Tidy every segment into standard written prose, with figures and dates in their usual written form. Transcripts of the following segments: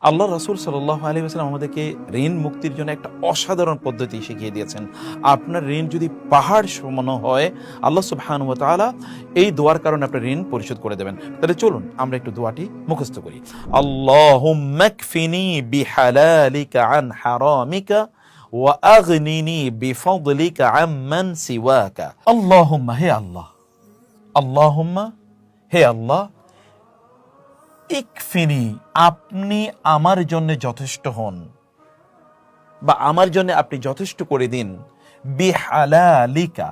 আল্লাহ রাসূল সাল্লাল্লাহু আলাইহি ওয়াসাল্লাম আমাদেরকে ঋণ মুক্তির জন্য একটা অসাধারণ পদ্ধতি শিখিয়ে দিয়েছেন। আপনার ঋণ যদি পাহাড় সমান হয়, আল্লাহ সুবহানাহু ওয়া তাআলা এই দোয়ার কারণে আপনার ঋণ পরিশোধ করে দেবেন। তাহলে চলুন আমরা একটু দোয়াটি মুখস্থ করি। আল্লাহুম্মা কফিনি বিহালালিকা আন হারামিকা ওয়া আগনিনি বিফাদলিকা আম্মান সিওয়াকা। আল্লাহুম্মা, হে আল্লাহ, আল্লাহুম্মা, হে আল্লাহ, ইকফিনি, আপনি আমার জন্য যথেষ্ট হন বা আমার জন্য আপনি যথেষ্ট করে দিন, বিহালালিকা,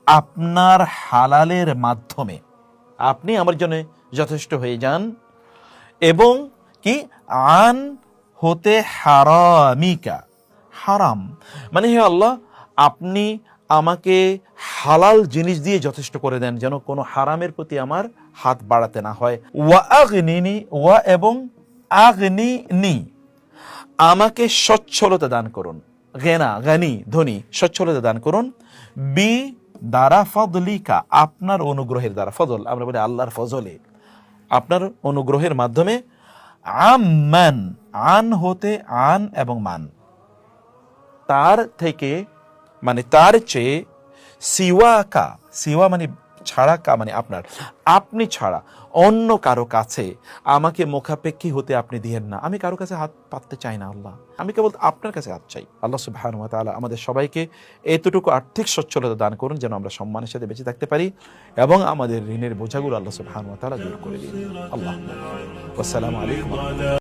আপনার হালালের মাধ্যমে আপনি আমার জন্য যথেষ্ট হয়ে যান, এবং কি আন হতে হারামিকা, হারাম মানে হে আল্লাহ আপনি আমাকে হালাল জিনিস দিয়ে যথেষ্ট করে দেন, যেন কোনো হারামের প্রতি আমার হাত বাড়াতে না হয়। ওয়া আগনিনি, ওয়া এবং আগনিনি, আমাকে সচ্ছলতা দান করুন, গেনা গানি ধনী, সচ্ছলতা দান করুন, বি দ্বারা ফদলিকা, আপনার অনুগ্রহের দ্বারা, ফজল আমরা বলি আল্লাহর ফজলে, আপনার অনুগ্রহের মাধ্যমে, আম্মান, আন হতে আন এবং মান, তার থেকে মানে তার চেয়ে, সিওয়াকা, সিওয়া মানে ছাড়া, কা মানে আপনার, আপনি ছাড়া অন্য কারো কাছে আমাকে মুখাপেক্ষী হতে আপনি দিয়েন না। আমি কারো কাছে হাত পাততে চাই না আল্লাহ, আমি কেবল আপনার কাছে হাত চাই। আল্লাহ সুবহানাহু ওয়া তাআলা আমাদের সবাইকে এতটুকু আর্থিক সচ্ছলতা দান করুন যেন আমরা সম্মানের সাথে বেঁচে থাকতে পারি এবং আমাদের ঋণের বোঝাগুলো আল্লাহ সুবহানাহু ওয়া তাআলা দূর করে দিন। আল্লাহ, আসসালামু আলাইকুম।